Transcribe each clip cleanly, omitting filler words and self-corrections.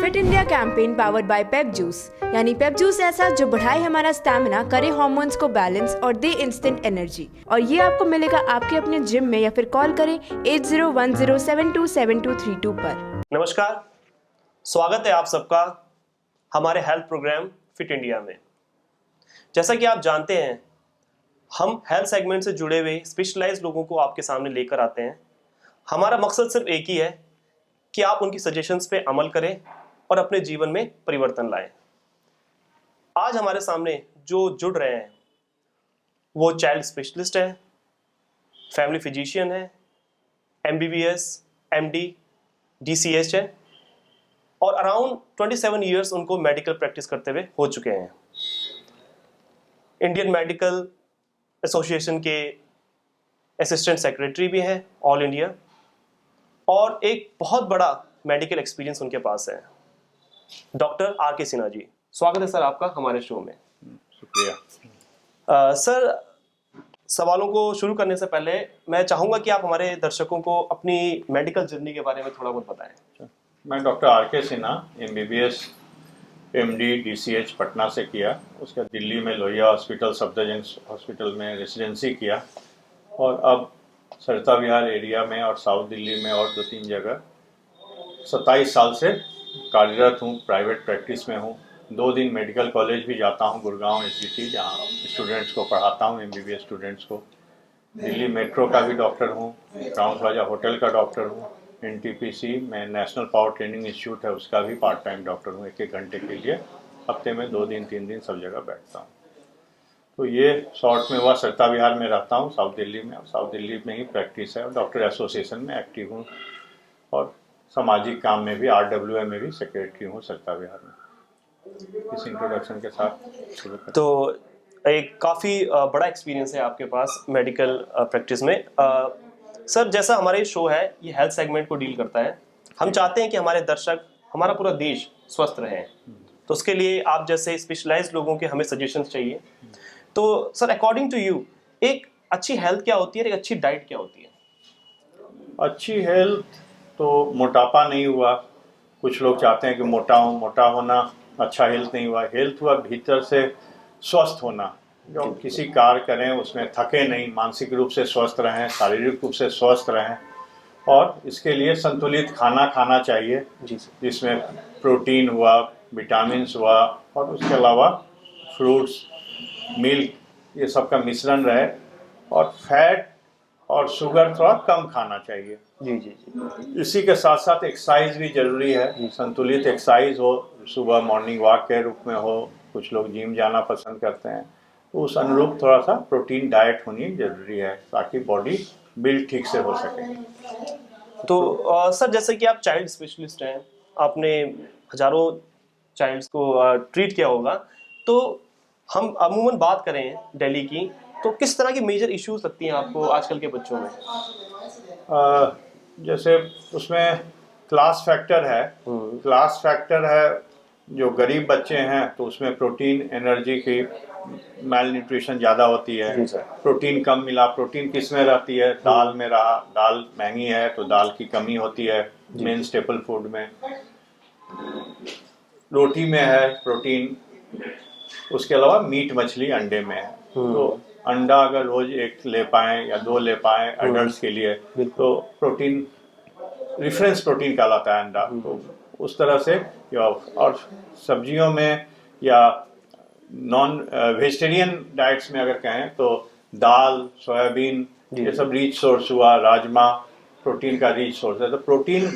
Fit India campaign powered by Pep juice, यानी पेप juice ऐसा जो बढ़ाए हमारा स्टैमिना, करे हार्मोन्स को बैलेंस और दे इंस्टेंट एनर्जी। और ये आपको मिलेगा आपके अपने जिम में या फिर कॉल करें 8010727232 पर। नमस्कार, स्वागत है आप सबका हमारे हेल्थ प्रोग्राम फिट इंडिया में। जैसा कि आप जानते हैं, हम हेल्थ सेगमेंट से जुड़े हुए स्पेशलाइज्ड लोगों को आपके सामने लेकर आते हैं। हमारा मकसद सिर्फ एक ही है कि आप उनकी सजेशंस पे अमल करें और अपने जीवन में परिवर्तन लाएं। आज हमारे सामने जो जुड़ रहे हैं वो चाइल्ड स्पेशलिस्ट हैं, फैमिली फिजिशियन है, MBBS, MD, DCH है और अराउंड 27 ईयर्स उनको मेडिकल प्रैक्टिस करते हुए हो चुके हैं। इंडियन मेडिकल एसोसिएशन के असिस्टेंट सेक्रेटरी भी हैं ऑल इंडिया, और एक बहुत बड़ा मेडिकल एक्सपीरियंस उनके पास है। डॉक्टर RK सिन्हा जी, स्वागत है सर आपका हमारे शो में। शुक्रिया। सर, सवालों को शुरू करने से पहले मैं चाहूँगा कि आप हमारे दर्शकों को अपनी मेडिकल जर्नी के बारे में थोड़ा बहुत बताएं। मैं doctor RK Sinha MBBS MD DCH Patna से किया, उसका दिल्ली में लोहिया हॉस्पिटल सफदरजंग हॉस्पिटल में रेसिडेंसी किया और अब सरिता विहार एरिया में और साउथ दिल्ली में और 2-3 जगह 27 साल से कार्यरत हूँ, प्राइवेट प्रैक्टिस में हूँ। 2 दिन मेडिकल कॉलेज भी जाता हूँ, गुड़गांव SGT, जहाँ स्टूडेंट्स को पढ़ाता हूँ, MBBS स्टूडेंट्स को। दिल्ली मेट्रो का भी डॉक्टर हूँ, क्राउन प्लाजा होटल का डॉक्टर हूँ। NTPC में नेशनल पावर ट्रेनिंग इंस्टीट्यूट है, उसका भी पार्ट टाइम डॉक्टर हूँ। 1-1 घंटे के लिए हफ्ते में 2 दिन 3 दिन सब जगह बैठता हूँ। तो ये शॉर्ट में हुआ। सरिता विहार में रहता हूँ साउथ दिल्ली में, और साउथ दिल्ली में ही प्रैक्टिस है। डॉक्टर एसोसिएशन में एक्टिव हूँ और सामाजिक काम में भी RWA में भी सेक्रेटरी हूँ सरिता विहार में। इस इंट्रोडक्शन के साथ शुरू करते हैं। तो एक काफ़ी बड़ा एक्सपीरियंस है आपके पास मेडिकल प्रैक्टिस में। सर, जैसा हमारा ये शो है, ये हेल्थ सेगमेंट को डील करता है। हम चाहते हैं कि हमारे दर्शक, हमारा पूरा देश स्वस्थ रहे, तो उसके लिए आप जैसे स्पेशलाइज्ड लोगों के हमें सजेशंस चाहिए। तो सर, अकॉर्डिंग टू यू, एक अच्छी हेल्थ क्या होती है, एक अच्छी डाइट क्या होती है? अच्छी हेल्थ तो मोटापा नहीं हुआ। कुछ लोग चाहते हैं कि मोटा हो, मोटा होना अच्छा हेल्थ नहीं हुआ। हेल्थ हुआ भीतर से स्वस्थ होना, जो किसी कार्य करें उसमें थके नहीं, मानसिक रूप से स्वस्थ रहें, शारीरिक रूप से स्वस्थ रहें। और इसके लिए संतुलित खाना खाना चाहिए, जिसमें प्रोटीन हुआ, विटामिन्स हुआ और उसके अलावा फ्रूट्स, मिल्क, ये सब का मिश्रण रहे। और फैट और शुगर थोड़ा कम खाना चाहिए। जी। इसी के साथ साथ एक्सरसाइज भी जरूरी है। संतुलित एक्सरसाइज हो, सुबह मॉर्निंग वॉक के रूप में हो, कुछ लोग जिम जाना पसंद करते हैं, तो उस अनुरूप थोड़ा सा प्रोटीन डाइट होनी जरूरी है, ताकि बॉडी बिल्ड ठीक से हो सके। तो सर, जैसे कि आप चाइल्ड स्पेशलिस्ट हैं, आपने हजारों चाइल्ड्स को ट्रीट किया होगा, तो हम अमूमन बात करें दिल्ली की, तो किस तरह की मेजर इश्यूज लगती हैं आपको आजकल के बच्चों में? जैसे उसमें क्लास फैक्टर है। क्लास फैक्टर है, जो गरीब बच्चे हैं तो उसमें प्रोटीन एनर्जी की मैल न्यूट्रिशन ज़्यादा होती है। प्रोटीन कम मिला। प्रोटीन किस में रहती है? दाल में रहा। दाल महंगी है तो दाल की कमी होती है मेन स्टेपल फूड में। रोटी में है प्रोटीन, उसके अलावा मीट, मछली, अंडे में है। तो अंडा अगर रोज 1 ले पाएँ या 2 ले पाएँ एडल्ट्स के लिए, तो प्रोटीन रेफरेंस प्रोटीन कहलाता है अंडा। तो उस तरह से, और सब्जियों में या नॉन वेजिटेरियन डाइट्स में अगर कहें तो दाल, सोयाबीन, ये सब रिच सोर्स हुआ। राजमा प्रोटीन का रिच सोर्स है। तो प्रोटीन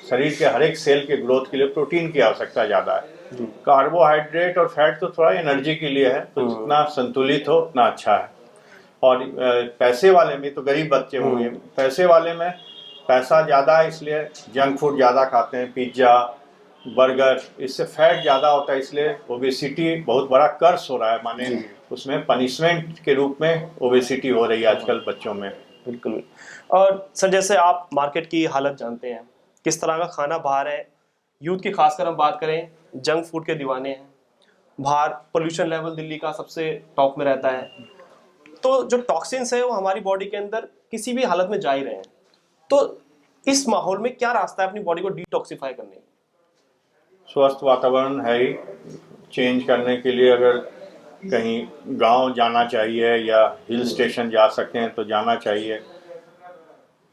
शरीर के हर एक सेल के ग्रोथ के लिए प्रोटीन की आवश्यकता ज़्यादा है। कार्बोहाइड्रेट और फैट तो थोड़ा एनर्जी के लिए है, तो जितना संतुलित हो उतना अच्छा है। और पैसे वाले में तो गरीब बच्चे होंगे, पैसे वाले में पैसा ज़्यादा है इसलिए जंक फूड ज़्यादा खाते हैं, पिज्ज़ा, बर्गर, इससे फैट ज़्यादा होता है। इसलिए ओबेसिटी बहुत बड़ा कर्स हो रहा है, माने उसमें पनिशमेंट के रूप में ओबेसिटी हो रही है आजकल बच्चों में। बिल्कुल। और सर, जैसे आप मार्केट की हालत जानते हैं, किस तरह का खाना बाहर है। यूथ की खासकर हम बात करें, जंक फूड के दीवाने हैं। बाहर पोल्यूशन लेवल दिल्ली का सबसे टॉप में रहता है, तो जो टॉक्सिन्स है वो हमारी बॉडी के अंदर किसी भी हालत में जा ही रहे हैं। तो इस माहौल में क्या रास्ता है अपनी बॉडी को डिटॉक्सिफाई करने का? स्वस्थ वातावरण है ही। चेंज करने के लिए अगर कहीं गांव जाना चाहिए या हिल स्टेशन जा सकते हैं तो जाना चाहिए।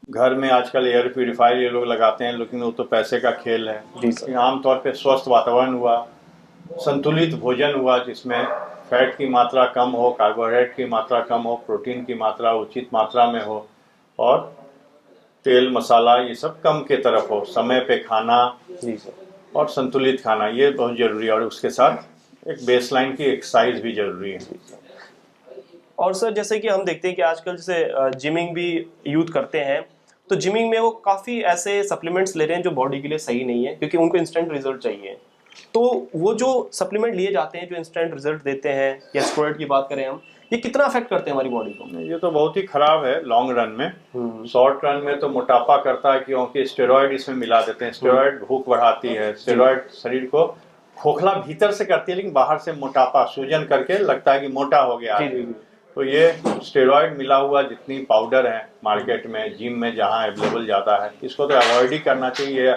घर में आजकल एयर प्यूरिफायर ये लोग लगाते हैं, लेकिन वो तो पैसे का खेल है। जी सर। आमतौर पे स्वस्थ वातावरण हुआ, संतुलित भोजन हुआ जिसमें फैट की मात्रा कम हो, कार्बोहाइड्रेट की मात्रा कम हो, प्रोटीन की मात्रा उचित मात्रा में हो, और तेल मसाला ये सब कम के तरफ हो, समय पे खाना जी सर। और संतुलित खाना ये बहुत जरूरी है। और उसके साथ एक बेसलाइन की एक्सरसाइज भी जरूरी है। और सर जैसे कि हम देखते हैं कि आजकल जैसे जिमिंग भी यूथ करते हैं, तो जिमिंग में वो काफ़ी ऐसे सप्लीमेंट्स ले रहे हैं जो बॉडी के लिए सही नहीं है, क्योंकि उनको इंस्टेंट रिजल्ट चाहिए। तो वो जो सप्लीमेंट लिए जाते हैं जो इंस्टेंट रिजल्ट देते हैं, या स्टेरॉइड की बात करें हम, ये कितना अफेक्ट करते हैं हमारी बॉडी को? ये तो बहुत ही खराब है लॉन्ग रन में। शॉर्ट रन में तो मोटापा करता है, क्योंकि स्टेरॉइड इसमें मिला देते हैं। स्टेरॉइड भूख बढ़ाती है, स्टेरॉइड शरीर को खोखला भीतर से करती है, लेकिन बाहर से मोटापा सूजन करके लगता है कि मोटा हो गया है। तो ये स्टेरॉइड मिला हुआ जितनी पाउडर है मार्केट में, जिम में जहाँ अवेलेबल ज़्यादा है, इसको तो अवॉइड ही करना चाहिए।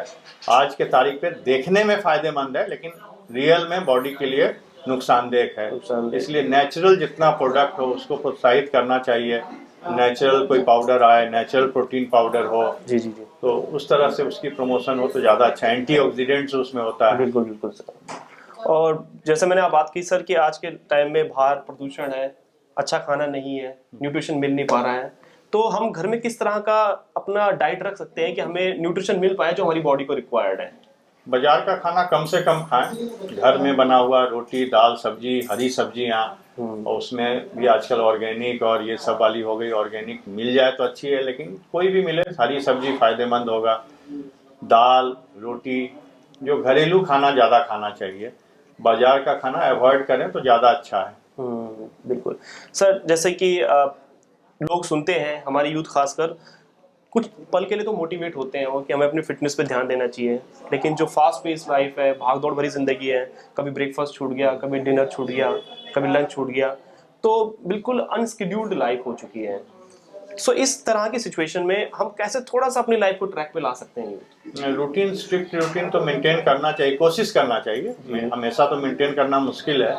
आज के तारीख पे देखने में फ़ायदेमंद है, लेकिन रियल में बॉडी के लिए नुकसानदेह है। इसलिए नेचुरल जितना प्रोडक्ट हो उसको प्रोत्साहित करना चाहिए। नेचुरल कोई पाउडर आए, नेचुरल प्रोटीन पाउडर हो, जी जी जी, तो उस तरह से उसकी प्रमोशन हो तो ज़्यादा अच्छा। एंटीऑक्सीडेंट्स उसमें होता है। बिल्कुल बिल्कुल सर। और जैसे मैंने आप बात की सर कि आज के टाइम में बाहर प्रदूषण है, अच्छा खाना नहीं है, न्यूट्रिशन मिल नहीं पा रहा है, तो हम घर में किस तरह का अपना डाइट रख सकते हैं कि हमें न्यूट्रिशन मिल पाए जो हमारी बॉडी को रिक्वायर्ड है? बाजार का खाना कम से कम खाएं। घर में बना हुआ रोटी, दाल, सब्जी, हरी सब्जियाँ, और उसमें भी आजकल ऑर्गेनिक और ये सब वाली हो गई। ऑर्गेनिक मिल जाए तो अच्छी है, लेकिन कोई भी मिले हरी सब्जी फायदेमंद होगा। दाल, रोटी, जो घरेलू खाना ज़्यादा खाना चाहिए। बाजार का खाना अवॉइड करें तो ज़्यादा अच्छा है। बिल्कुल सर। जैसे कि लोग सुनते हैं, हमारी यूथ खासकर कुछ पल के लिए तो मोटिवेट होते हैं वो कि हमें अपनी फिटनेस पे ध्यान देना चाहिए, लेकिन जो फास्ट पेस लाइफ है, भाग दौड़ भरी जिंदगी है, कभी ब्रेकफास्ट छूट गया, कभी डिनर छूट गया, कभी लंच छूट गया, तो बिल्कुल अनस्केड्यूल्ड लाइफ हो चुकी है। सो इस तरह की सिचुएशन में हम कैसे थोड़ा सा अपनी लाइफ को ट्रैक पे ला सकते हैं? रूटीन, स्ट्रिक्ट रूटीन तो मेंटेन करना चाहिए, कोशिश करना चाहिए। हमेशा तो मेंटेन करना मुश्किल है।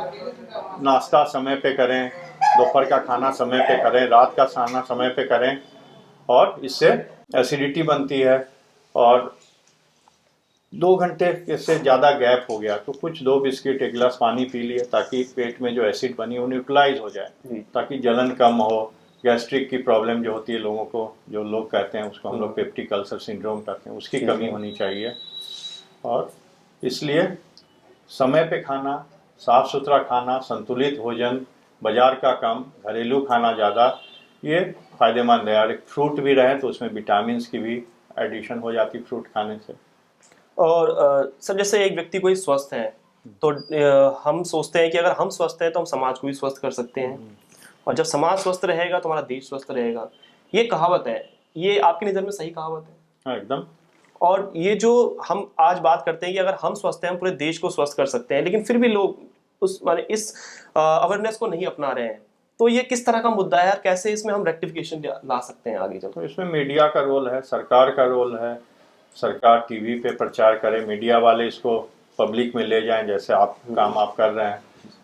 नाश्ता समय पे करें, दोपहर का खाना समय पे करें, रात का खाना समय पे करें, और इससे एसिडिटी बनती है। और 2 घंटे से ज़्यादा गैप हो गया तो कुछ 2 बिस्किट, 1 गिलास पानी पी लिए, ताकि पेट में जो एसिड बनी वो न्यूट्रलाइज हो जाए, ताकि जलन कम हो। गैस्ट्रिक की प्रॉब्लम जो होती है लोगों को, जो लोग कहते हैं उसको हम लोग पेप्टिक अल्सर सिंड्रोम कहते हैं, उसकी कमी होनी चाहिए। और इसलिए समय पे खाना, साफ सुथरा खाना, संतुलित भोजन, बाजार का कम, घरेलू खाना ज़्यादा, ये फायदेमंद है। और फ्रूट भी रहे तो उसमें विटामिन की भी एडिशन हो जाती फ्रूट खाने से। और सर जैसे एक व्यक्ति कोई स्वस्थ है, तो हम सोचते हैं कि अगर हम स्वस्थ हैं तो हम समाज को भी स्वस्थ कर सकते हैं, और जब समाज स्वस्थ रहेगा तो हमारा देश स्वस्थ रहेगा। ये कहावत है, ये आपकी नज़र में सही कहावत है? हाँ, एकदम। और ये जो हम आज बात करते हैं कि अगर हम स्वस्थ हैं हम पूरे देश को स्वस्थ कर सकते हैं, लेकिन फिर भी लोग उस माने इस अवेयरनेस को नहीं अपना रहे हैं, तो ये किस तरह का मुद्दा है और कैसे इसमें हम रेक्टिफिकेशन ला सकते हैं आगे चल? तो इसमें मीडिया का रोल है, सरकार का रोल है। सरकार टीवी पे प्रचार करे, मीडिया वाले इसको पब्लिक में ले जाएं, जैसे आप काम आप कर रहे हैं।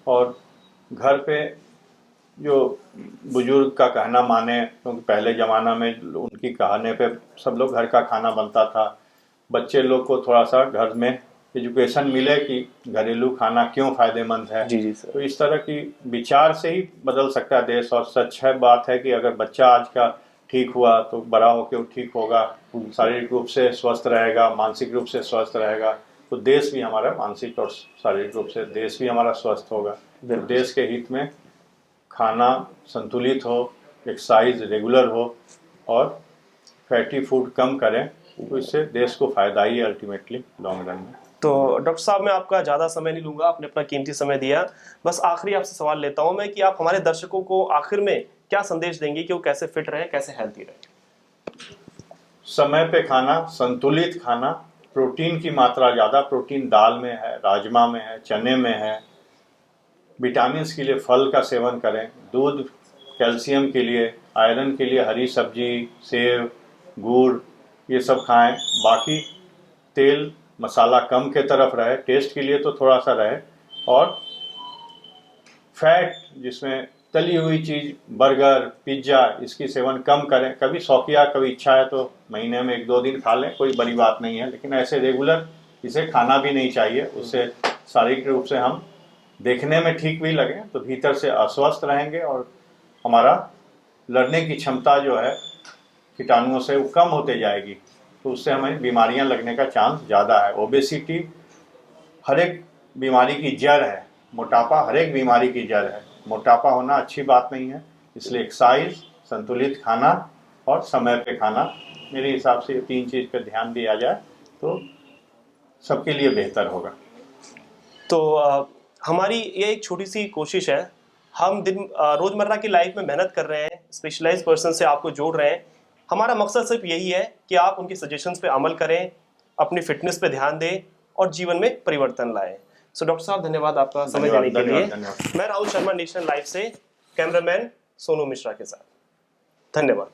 और घर पे जो बुजुर्ग का कहना माने, क्योंकि पहले ज़माना में उनकी कहने पे सब लोग घर का खाना बनता था। बच्चे लोग को थोड़ा सा घर में एजुकेशन मिले कि घरेलू खाना क्यों फ़ायदेमंद है। जी जी सर। तो इस तरह की विचार से ही बदल सकता है देश। और सच है, बात है कि अगर बच्चा आज का ठीक हुआ तो बड़ा होकर वो ठीक होगा, शारीरिक रूप से स्वस्थ रहेगा, मानसिक रूप से स्वस्थ रहेगा, तो देश भी हमारा मानसिक और शारीरिक रूप से देश भी हमारा स्वस्थ होगा। तो देश के हित में खाना संतुलित हो, एक्सरसाइज रेगुलर हो, और फैटी फूड कम करें, तो इससे देश को फ़ायदा ही है अल्टीमेटली लॉन्ग रन में। तो डॉक्टर साहब, मैं आपका ज़्यादा समय नहीं लूँगा, आपने अपना कीमती समय दिया। बस आखिरी आपसे सवाल लेता हूँ मैं कि आप हमारे दर्शकों को आखिर में क्या संदेश देंगे कि वो कैसे फिट रहे, कैसे हेल्थी रहे? समय पे खाना, संतुलित खाना, प्रोटीन की मात्रा ज़्यादा, प्रोटीन दाल में है, राजमा में है, चने में है। विटामिन के लिए फल का सेवन करें, दूध कैल्शियम के लिए, आयरन के लिए हरी सब्जी, सेब, गुड़, ये सब खाएं। बाकी तेल मसाला कम के तरफ रहे, टेस्ट के लिए तो थोड़ा सा रहे, और फैट जिसमें तली हुई चीज़, बर्गर, पिज्ज़ा, इसकी सेवन कम करें। कभी शौकिया, कभी इच्छा है तो महीने में 1-2 दिन खा लें, कोई बड़ी बात नहीं है, लेकिन ऐसे रेगुलर इसे खाना भी नहीं चाहिए। उससे शारीरिक रूप से हम देखने में ठीक भी लगें तो भीतर से अस्वस्थ रहेंगे, और हमारा लड़ने की क्षमता जो है कीटाणुओं से वो कम होते जाएगी, तो उससे हमें बीमारियां लगने का चांस ज़्यादा है। ओबेसिटी हर एक बीमारी की जड़ है, मोटापा हर एक बीमारी की जड़ है। मोटापा होना अच्छी बात नहीं है, इसलिए एक्सरसाइज, संतुलित खाना और समय पे खाना, मेरे हिसाब से ये 3 चीज़ पे ध्यान दिया जाए तो सबके लिए बेहतर होगा। तो हमारी ये एक छोटी सी कोशिश है, हम रोज़मर्रा की लाइफ में मेहनत कर रहे हैं, स्पेशलाइज्ड पर्सन से आपको जोड़ रहे हैं। हमारा मकसद सिर्फ यही है कि आप उनकी सजेशंस पे अमल करें, अपनी फिटनेस पे ध्यान दें और जीवन में परिवर्तन लाएं। सो डॉक्टर साहब, धन्यवाद आपका समय देने के लिए। मैं राहुल शर्मा, नेशनल लाइव से कैमरामैन सोनू मिश्रा के साथ। धन्यवाद।